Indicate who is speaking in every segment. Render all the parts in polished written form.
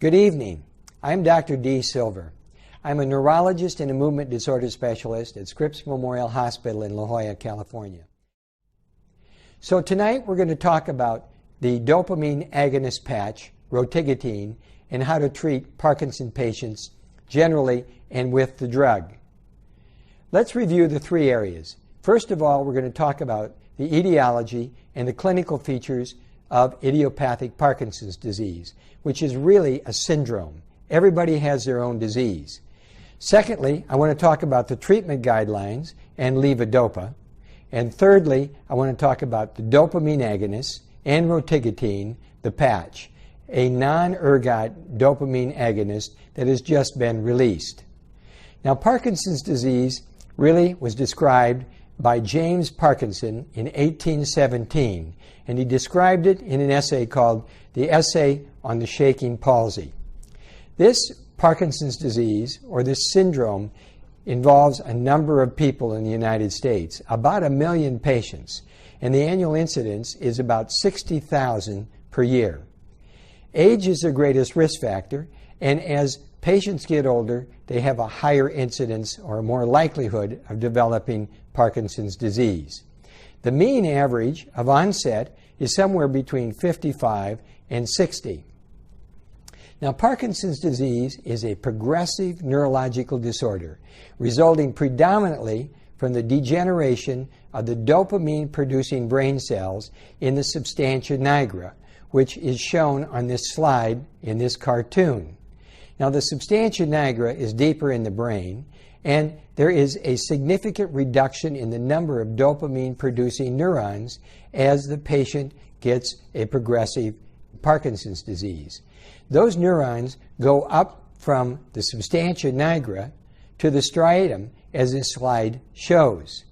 Speaker 1: Good evening. I'm Dr. D. Silver. I'm a neurologist and a movement disorder specialist at Scripps Memorial Hospital in La Jolla, California. So tonight we're going to talk about the dopamine agonist patch, Rotigotine, and how to treat Parkinson patients generally and with the drug. Let's review the three areas. First of all, we're going to talk about the etiology and the clinical features of idiopathic Parkinson's disease, which is really a syndrome. Everybody has their own disease. Secondly, I want to talk about the treatment guidelines and levodopa. And thirdly, I want to talk about the dopamine agonist and Rotigotine, the patch, a non-ergot dopamine agonist that has just been released. Now, Parkinson's disease really was described by James Parkinson in 1817, and he described it in an essay called The Essay on the Shaking Palsy. This Parkinson's disease, or this syndrome, involves a number of people in the United States, about 1 million patients, and the annual incidence is about 60,000 per year. Age is the greatest risk factor, and as patients get older, they have a higher incidence or more likelihood of developing Parkinson's disease. The mean average of onset is somewhere between 55 and 60. Now, Parkinson's disease is a progressive neurological disorder resulting predominantly from the degeneration of the dopamine-producing brain cells in the substantia nigra, which is shown on this slide in this cartoon. Now, the substantia nigra is deeper in the brain, and there is a significant reduction in the number of dopamine-producing neurons as the patient gets a progressive Parkinson's disease. Those neurons go up from the substantia nigra to the striatum, as this slide shows.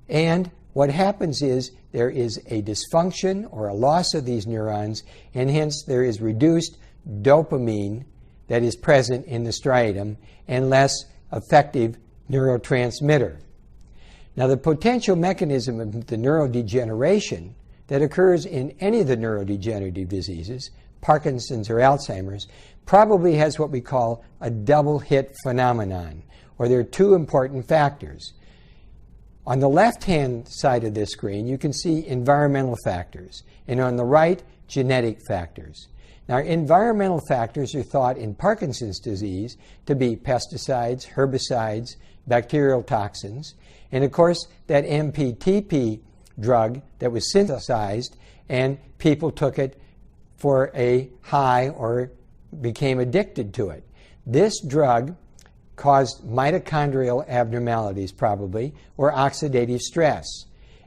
Speaker 1: And what happens is there is a dysfunction or a loss of these neurons, and hence there is reduced dopamine that is present in the striatum and less effective neurotransmitter. Now, the potential mechanism of the neurodegeneration that occurs in any of the neurodegenerative diseases, Parkinson's or Alzheimer's, probably has what we call a double hit phenomenon, or there are two important factors. On the left-hand side of this screen, you can see environmental factors, and on the right, genetic factors. Now, environmental factors are thought in Parkinson's disease to be pesticides, herbicides, bacterial toxins, and of course, that MPTP drug that was synthesized, and people took it for a high or became addicted to it. This drug caused mitochondrial abnormalities, probably, or oxidative stress.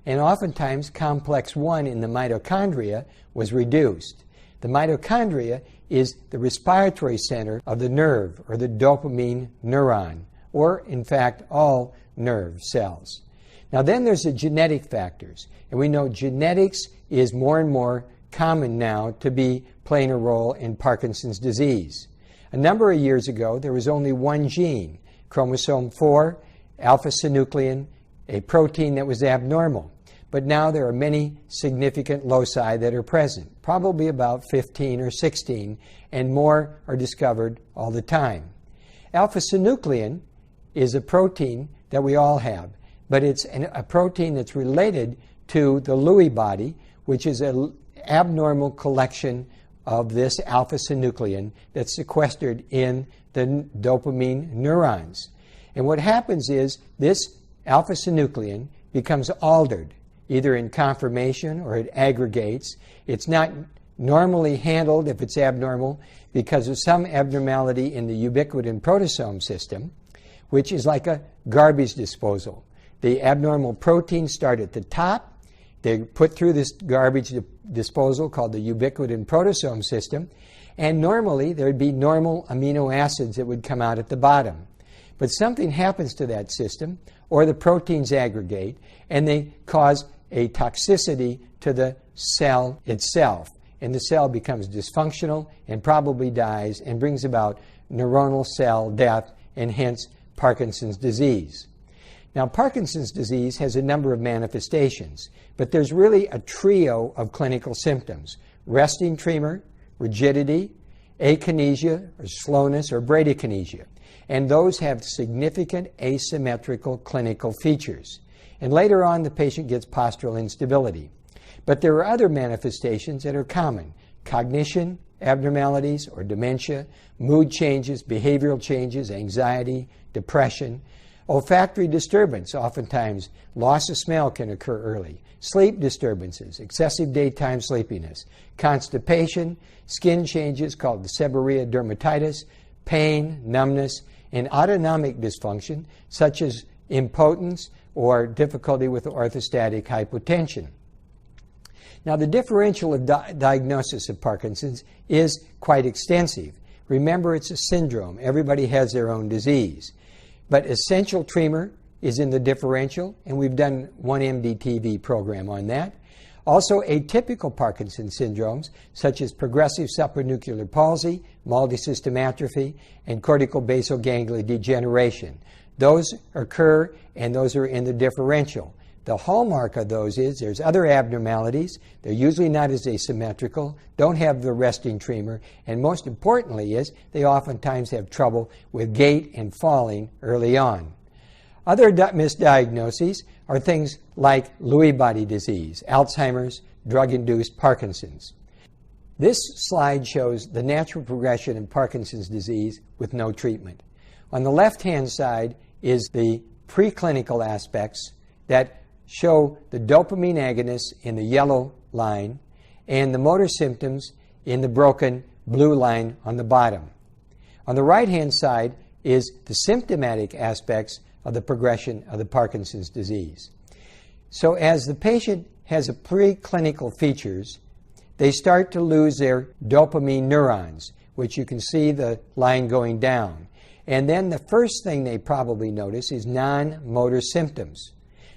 Speaker 1: And oftentimes, complex 1 in the mitochondria was reduced. The mitochondria is the respiratory center of the nerve, or the dopamine neuron, or in fact, all nerve cells. Now then there's the genetic factors, and we know genetics is more and more common now to be playing a role in Parkinson's disease. A number of years ago, there was only one gene, chromosome 4, alpha-synuclein, a protein that was abnormal. But now there are many significant loci that are present, probably about 15 or 16, and more are discovered all the time. Alpha-synuclein is a protein that we all have, but it's a protein that's related to the Lewy body, which is an abnormal collection of this alpha-synuclein that's sequestered in the dopamine neurons. And what happens is this alpha-synuclein becomes altered, either in conformation or it aggregates. It's not normally handled if it's abnormal because of some abnormality in the ubiquitin proteasome system, which is like a garbage disposal. The abnormal proteins start at the top. They're put through this garbage disposal called the ubiquitin proteasome system, and normally there would be normal amino acids that would come out at the bottom. But something happens to that system, or the proteins aggregate, and they cause a toxicity to the cell itself. And the cell becomes dysfunctional and probably dies and brings about neuronal cell death and hence Parkinson's disease. Now, Parkinson's disease has a number of manifestations, but there's really a trio of clinical symptoms: resting tremor, rigidity, akinesia or slowness or bradykinesia. And those have significant asymmetrical clinical features. And later on, the patient gets postural instability. But there are other manifestations that are common: cognition abnormalities or dementia, mood changes, behavioral changes, anxiety, depression, olfactory disturbance. Oftentimes, loss of smell can occur early. Sleep disturbances, excessive daytime sleepiness, constipation, skin changes called seborrhea dermatitis, pain, numbness, and autonomic dysfunction such as impotence or difficulty with orthostatic hypotension. Now, the differential of diagnosis of Parkinson's is quite extensive. Remember, it's a syndrome. Everybody has their own disease. But essential tremor is in the differential, and we've done one MDTV program on that. Also, atypical Parkinson's syndromes, such as progressive supranuclear palsy, multisystem atrophy, and cortical basal ganglia degeneration. Those occur, and those are in the differential. The hallmark of those is there's other abnormalities. They're usually not as asymmetrical, don't have the resting tremor, and most importantly is they oftentimes have trouble with gait and falling early on. Other misdiagnoses are things like Lewy body disease, Alzheimer's, drug-induced Parkinson's. This slide shows the natural progression in Parkinson's disease with no treatment. On the left-hand side is the preclinical aspects that show the dopamine agonists in the yellow line and the motor symptoms in the broken blue line on the bottom. On the right-hand side is the symptomatic aspects of the progression of the Parkinson's disease. So as the patient has a preclinical features, they start to lose their dopamine neurons, which you can see the line going down. And then the first thing they probably notice is non-motor symptoms.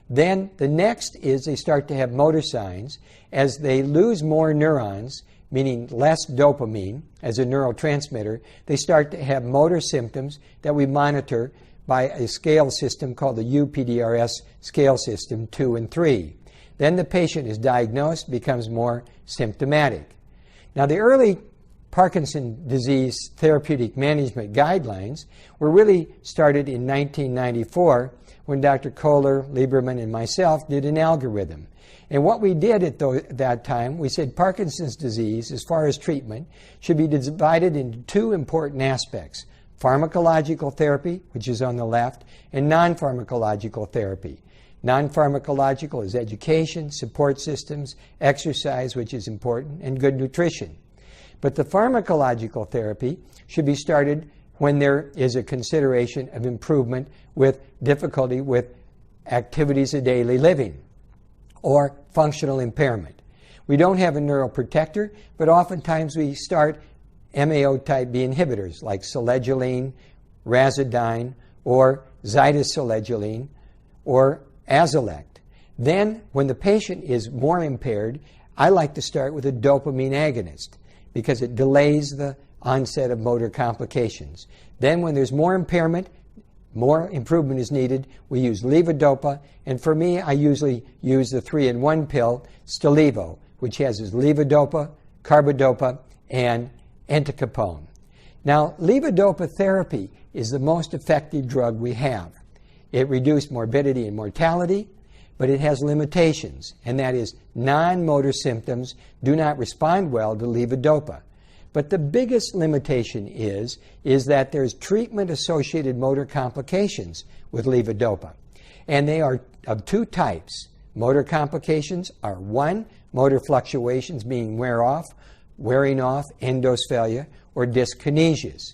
Speaker 1: Then the next is they start to have motor signs. As they lose more neurons, meaning less dopamine as a neurotransmitter, they start to have motor symptoms that we monitor by a scale system called the UPDRS scale system 2 and 3. Then the patient is diagnosed, becomes more symptomatic. Now, the early Parkinson's disease therapeutic management guidelines were really started in 1994 when Dr. Kohler, Lieberman, and myself did an algorithm. And what we did at that time, we said Parkinson's disease, as far as treatment, should be divided into two important aspects: pharmacological therapy, which is on the left, and non-pharmacological therapy. Non-pharmacological is education, support systems, exercise, which is important, and good nutrition. But the pharmacological therapy should be started when there is a consideration of improvement with difficulty with activities of daily living or functional impairment. We don't have a neuroprotector, but oftentimes we start MAO type B inhibitors like selegiline, razodine, or zitoselegiline, or Azilect. Then, when the patient is more impaired, I like to start with a dopamine agonist because it delays the onset of motor complications. Then, when there's more impairment, more improvement is needed, we use levodopa, and for me, I usually use the 3-in-1 pill, Stalevo, which has levodopa, carbidopa, and entacapone. Now, levodopa therapy is the most effective drug we have. It reduced morbidity and mortality, but it has limitations, and that is non-motor symptoms do not respond well to levodopa. But the biggest limitation is that there's treatment-associated motor complications with levodopa, and they are of two types. Motor complications are: one, motor fluctuations being wearing off, endosphalia, or dyskinesias.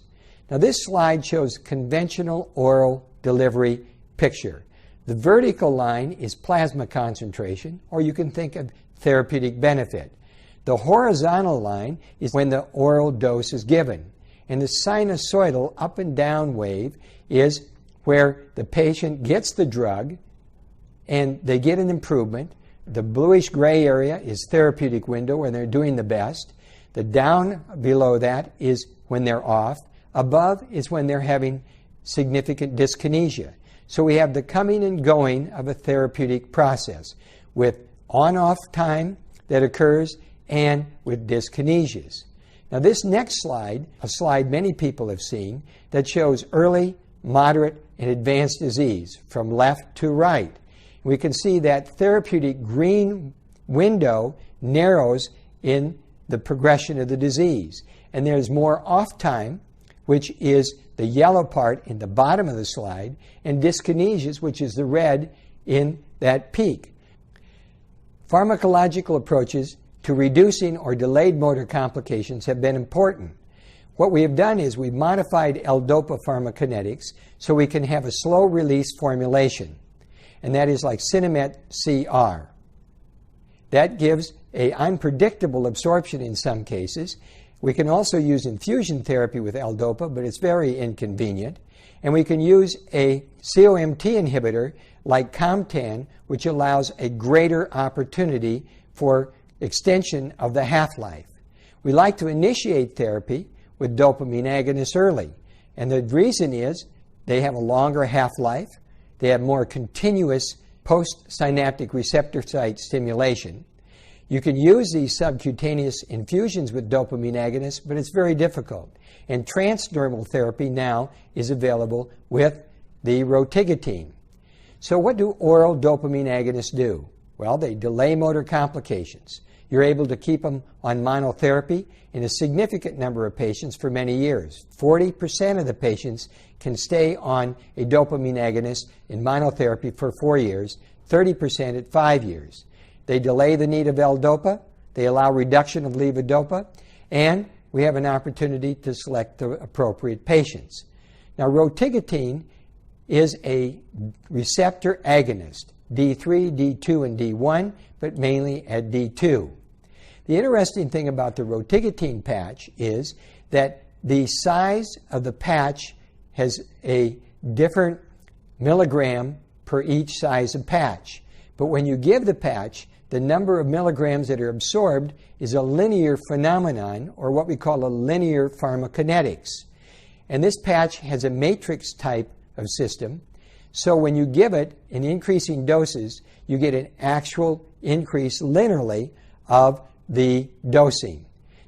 Speaker 1: Now, this slide shows conventional oral delivery picture. The vertical line is plasma concentration, or you can think of therapeutic benefit. The horizontal line is when the oral dose is given. And the sinusoidal up and down wave is where the patient gets the drug and they get an improvement. The bluish gray area is therapeutic window when they're doing the best. The down below that is when they're off. Above is when they're having significant dyskinesia. So we have the coming and going of a therapeutic process with on-off time that occurs and with dyskinesias. Now this next slide, a slide many people have seen, that shows early, moderate, and advanced disease from left to right. We can see that therapeutic green window narrows in the progression of the disease. And there's more off time, which is the yellow part in the bottom of the slide, and dyskinesias, which is the red in that peak. Pharmacological approaches to reducing or delayed motor complications have been important. What we have done is we've modified L-Dopa pharmacokinetics so we can have a slow-release formulation, and that is like Cinemet CR. That gives an unpredictable absorption in some cases. We can also use infusion therapy with L-Dopa, but it's very inconvenient. And we can use a COMT inhibitor like Comtan, which allows a greater opportunity for extension of the half-life. We like to initiate therapy with dopamine agonists early. And the reason is they have a longer half-life, they have more continuous post-synaptic receptor site stimulation. You can use these subcutaneous infusions with dopamine agonists, but it's very difficult. And transdermal therapy now is available with the Rotigotine. So what do oral dopamine agonists do? Well, they delay motor complications. You're able to keep them on monotherapy in a significant number of patients for many years. 40% of the patients can stay on a dopamine agonist in monotherapy for 4 years, 30% at 5 years. They delay the need of L-Dopa, they allow reduction of levodopa, and we have an opportunity to select the appropriate patients. Now, Rotigotine is a receptor agonist, D3, D2, and D1, but mainly at D2. The interesting thing about the Rotigotine patch is that the size of the patch has a different milligram per each size of patch. But when you give the patch, the number of milligrams that are absorbed is a linear phenomenon, or what we call a linear pharmacokinetics. And this patch has a matrix type of system, so when you give it in increasing doses, you get an actual increase linearly of the dosing.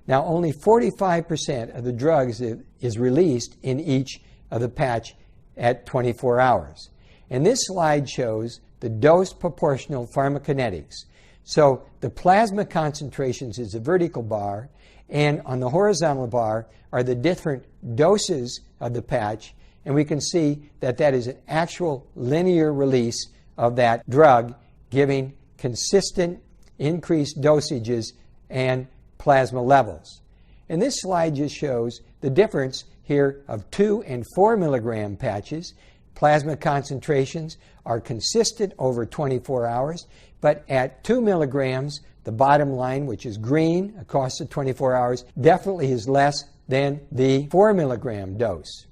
Speaker 1: Now, only 45% of the drugs is released in each of the patch at 24 hours. And this slide shows the dose proportional pharmacokinetics. So the plasma concentrations is the vertical bar, and on the horizontal bar are the different doses of the patch, and we can see that that is an actual linear release of that drug, giving consistent increased dosages and plasma levels. And this slide just shows the difference here of 2 and 4 milligram patches. Plasma concentrations are consistent over 24 hours, but at 2 milligrams, the bottom line, which is green across the 24 hours, definitely is less than the 4 milligram dose.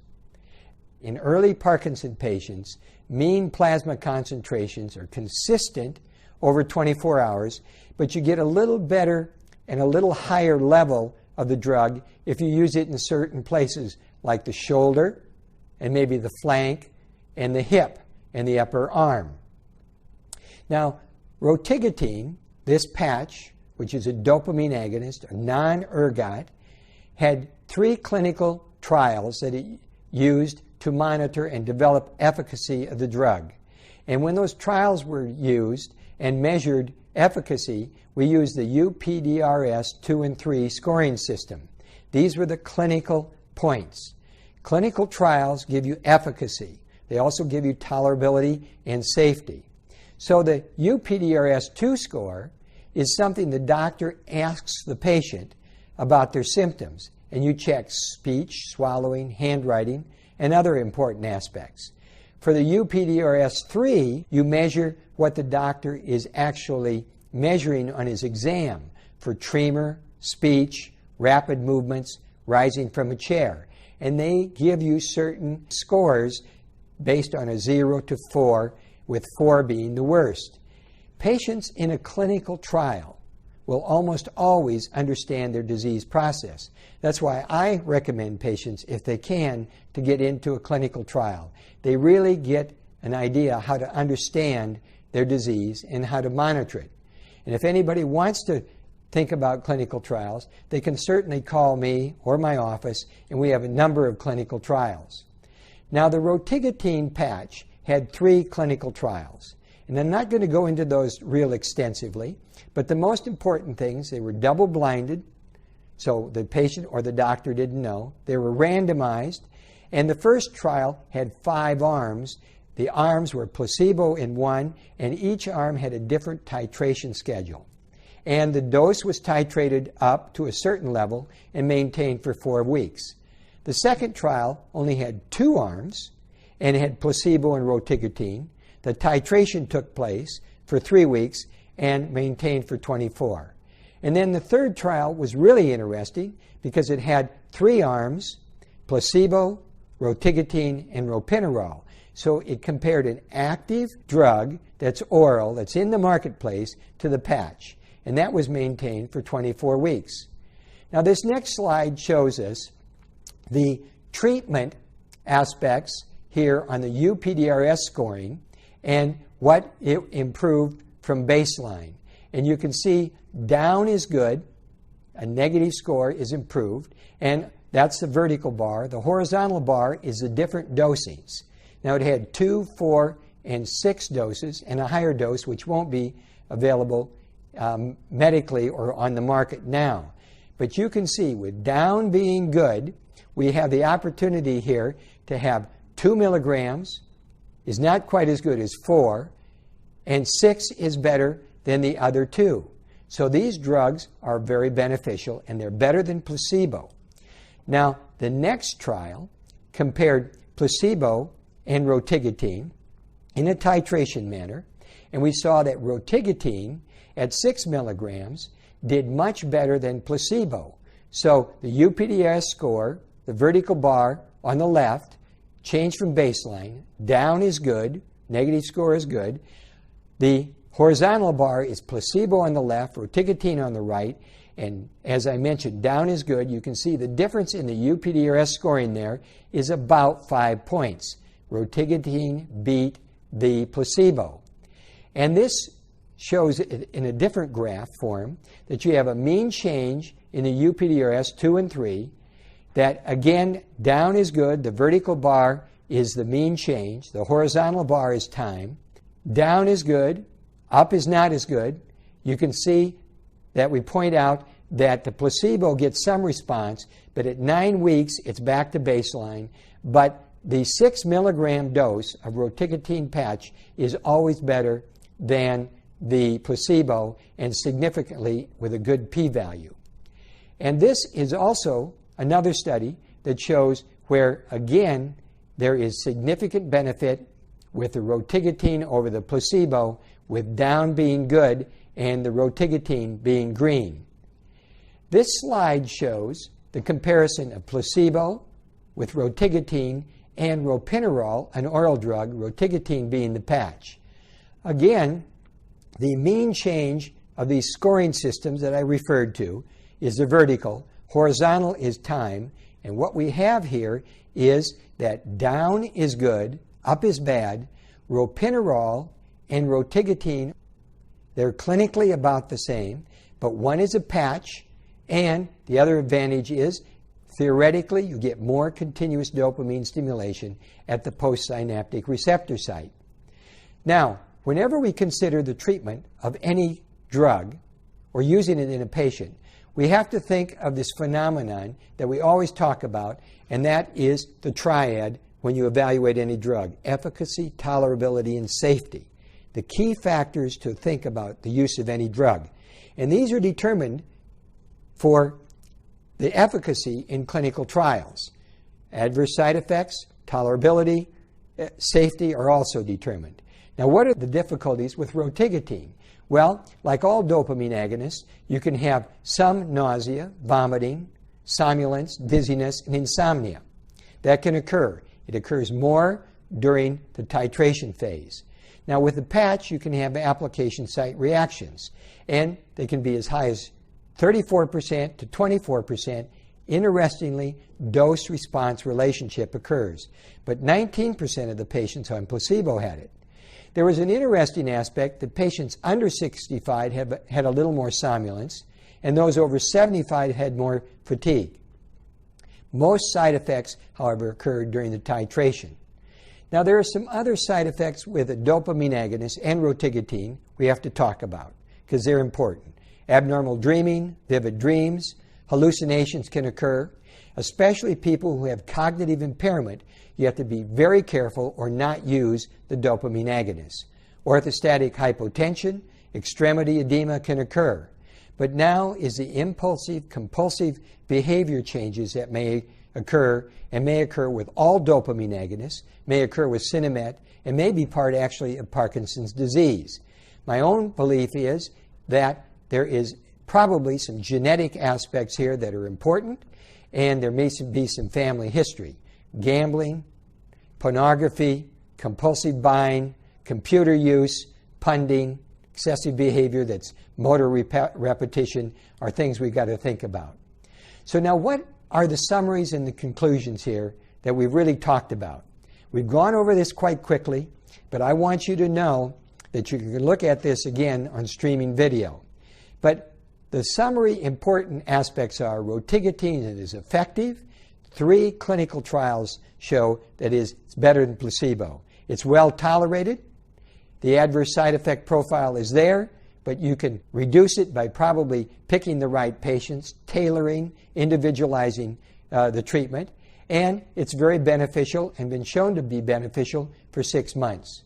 Speaker 1: In early Parkinson patients, mean plasma concentrations are consistent over 24 hours, but you get a little better and a little higher level of the drug if you use it in certain places like the shoulder and maybe the flank and the hip and the upper arm. Now, Rotigotine, this patch, which is a dopamine agonist, a non-ergot, had 3 clinical trials that it used to monitor and develop efficacy of the drug. And when those trials were used and measured efficacy, we used the UPDRS 2 and 3 scoring system. These were the clinical points. Clinical trials give you efficacy. They also give you tolerability and safety. So the UPDRS 2 score is something the doctor asks the patient about their symptoms, and you check speech, swallowing, handwriting, and other important aspects. For the UPDRS 3, you measure what the doctor is actually measuring on his exam for tremor, speech, rapid movements, rising from a chair. And they give you certain scores based on a 0 to 4, with 4 being the worst. Patients in a clinical trial will almost always understand their disease process. That's why I recommend patients, if they can, to get into a clinical trial. They really get an idea how to understand their disease and how to monitor it. And if anybody wants to think about clinical trials, they can certainly call me or my office, and we have a number of clinical trials. Now, the Rotigotine patch had 3 clinical trials, and I'm not going to go into those real extensively, but the most important things, they were double-blinded, so the patient or the doctor didn't know. They were randomized, and the first trial had 5 arms. The arms were placebo in one, and each arm had a different titration schedule. And the dose was titrated up to a certain level and maintained for 4 weeks. The second trial only had 2 arms, and it had placebo and Rotigotine. The titration took place for 3 weeks and maintained for 24. And then the third trial was really interesting because it had 3 arms, placebo, Rotigotine, and ropinirole. So it compared an active drug that's oral, that's in the marketplace, to the patch. And that was maintained for 24 weeks. Now, this next slide shows us the treatment aspects here on the UPDRS scoring and what it improved from baseline. And you can see down is good, a negative score is improved, and that's the vertical bar. The horizontal bar is the different dosings. Now, it had 2, 4, and 6 doses, and a higher dose, which won't be available medically or on the market now. But you can see with down being good, we have the opportunity here to have 2 milligrams is not quite as good as 4, and 6 is better than the other 2. So these drugs are very beneficial, and they're better than placebo. Now, the next trial compared placebo and Rotigotine in a titration manner, and we saw that Rotigotine at 6 milligrams did much better than placebo. So the UPDRS score, the vertical bar on the left, changed from baseline. Down is good, negative score is good. The horizontal bar is placebo on the left, Rotigotine on the right, and as I mentioned, down is good. You can see the difference in the UPDRS scoring there is about 5 points. Rotigotine beat the placebo. And this shows in a different graph form that you have a mean change in the UPDRS 2 and 3, that again, down is good, the vertical bar is the mean change, the horizontal bar is time. Down is good, up is not as good. You can see that we point out that the placebo gets some response, but at 9 weeks it's back to baseline. But the 6 milligram dose of Rotigotine patch is always better than the placebo, and significantly with a good p-value. And this is also another study that shows where, again, there is significant benefit with the Rotigotine over the placebo, with down being good and the Rotigotine being green. This slide shows the comparison of placebo with Rotigotine and ropinirole, an oral drug, Rotigotine being the patch. Again, the mean change of these scoring systems that I referred to is the vertical, horizontal is time, and what we have here is that down is good, up is bad. Ropinirole and Rotigotine, they're clinically about the same, but one is a patch, and the other advantage is theoretically you get more continuous dopamine stimulation at the postsynaptic receptor site. Now, whenever we consider the treatment of any drug or using it in a patient, we have to think of this phenomenon that we always talk about, and that is the triad when you evaluate any drug: efficacy, tolerability, and safety. The key factors to think about the use of any drug. And these are determined for the efficacy in clinical trials. Adverse side effects, tolerability, safety are also determined. Now, what are the difficulties with Rotigotine? Well, like all dopamine agonists, you can have some nausea, vomiting, somnolence, dizziness, and insomnia. That can occur. It occurs more during the titration phase. Now, with the patch, you can have application site reactions, and they can be as high as 34% to 24%. Interestingly, dose-response relationship occurs, but 19% of the patients on placebo had it. There was an interesting aspect that patients under 65 had a little more somnolence, and those over 75 had more fatigue. Most side effects, however, occurred during the titration. Now, there are some other side effects with a dopamine agonist and rotigotine we have to talk about because they're important. Abnormal dreaming, vivid dreams, hallucinations can occur, especially people who have cognitive impairment. You have to be very careful or not use the dopamine agonist. Orthostatic hypotension, extremity edema can occur. But now is the impulsive, compulsive behavior changes that may occur, and may occur with all dopamine agonists, may occur with Sinemet, and may be part actually of Parkinson's disease. My own belief is that there is probably some genetic aspects here that are important, and there may be some family history. Gambling, pornography, compulsive buying, computer use, punding, excessive behavior that's motor repetition are things we've got to think about. So now what are the summaries and the conclusions here that we've really talked about? We've gone over this quite quickly, but I want you to know that you can look at this again on streaming video. But the summary important aspects are rotigotine is effective. 3 clinical trials show that it's better than placebo. It's well tolerated. The adverse side effect profile is there, but you can reduce it by probably picking the right patients, tailoring, individualizing the treatment, and it's very beneficial and been shown to be beneficial for 6 months.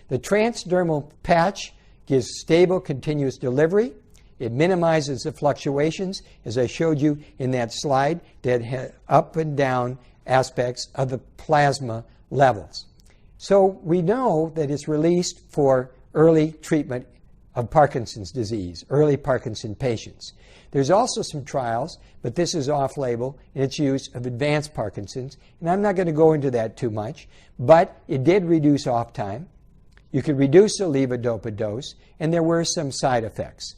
Speaker 1: The transdermal patch gives stable, continuous delivery. It minimizes the fluctuations, as I showed you in that slide, that had up and down aspects of the plasma levels. So we know that it's released for early treatment of Parkinson's disease, early Parkinson patients. There's also some trials, but this is off-label, in its use of advanced Parkinson's, and I'm not going to go into that too much, but it did reduce off time. You could reduce the levodopa dose, and there were some side effects.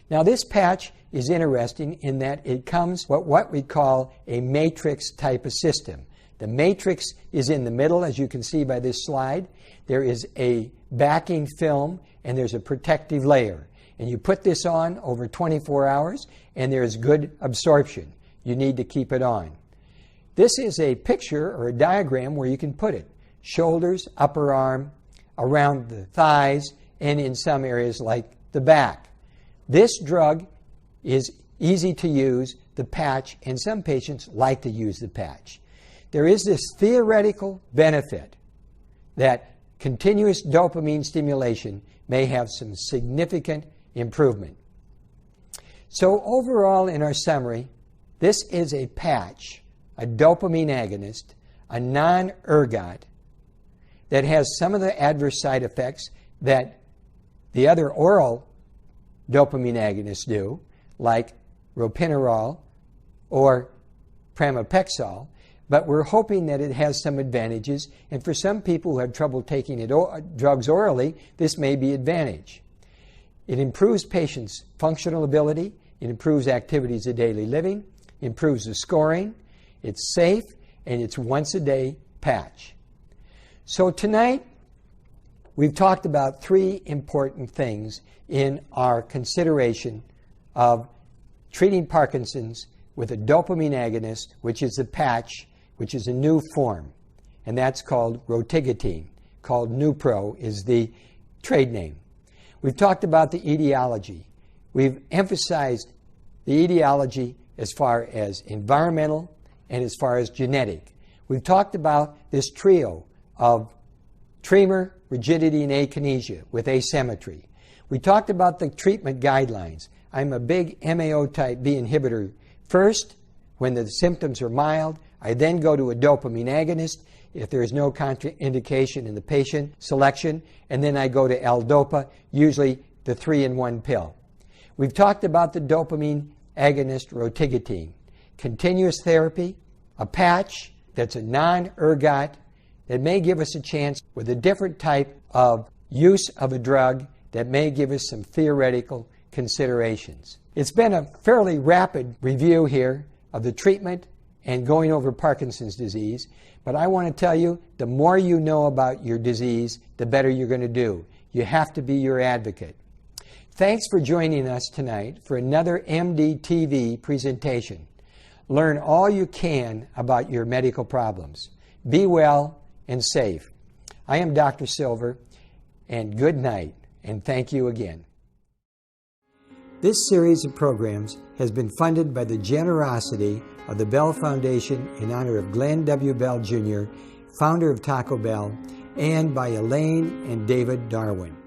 Speaker 1: Now, this patch is interesting in that it comes what we call a matrix type of system. The matrix is in the middle, as you can see by this slide. There is a backing film, and there's a protective layer. And you put this on over 24 hours, and there's good absorption. You need to keep it on. This is a picture or a diagram where you can put it. Shoulders, upper arm, around the thighs, and in some areas like the back. This drug is easy to use, the patch, and some patients like to use the patch. There is this theoretical benefit that continuous dopamine stimulation may have some significant improvement. So overall in our summary, this is a patch, a dopamine agonist, a non-ergot that has some of the adverse side effects that the other oral dopamine agonists do, like ropinirole or pramipexole, but we're hoping that it has some advantages, and for some people who have trouble taking drugs orally, this may be an advantage. It improves patients' functional ability, it improves activities of daily living, improves the scoring, it's safe, and it's once-a-day patch. So tonight, we've talked about 3 important things in our consideration of treating Parkinson's with a dopamine agonist, which is the patch, which is a new form, and that's called rotigotine, called Nupro is the trade name. We've talked about the etiology. We've emphasized the etiology as far as environmental and as far as genetic. We've talked about this trio of tremor, rigidity, and akinesia with asymmetry. We talked about the treatment guidelines. I'm a big MAO type B inhibitor first when the symptoms are mild. I then go to a dopamine agonist if there is no contraindication in the patient selection, and then I go to L-Dopa, usually the 3-in-1 pill. We've talked about the dopamine agonist rotigotine, continuous therapy, a patch that's a non-ergot that may give us a chance with a different type of use of a drug that may give us some theoretical considerations. It's been a fairly rapid review here of the treatment and going over Parkinson's disease, but I want to tell you, the more you know about your disease, the better you're going to do. You have to be your advocate. Thanks for joining us tonight for another MD-TV presentation. Learn all you can about your medical problems. Be well and safe. I am Dr. Silver, and good night, and thank you again. This series of programs has been funded by the generosity of the Bell Foundation in honor of Glenn W. Bell, Jr., founder of Taco Bell, and by Elaine and David Darwin.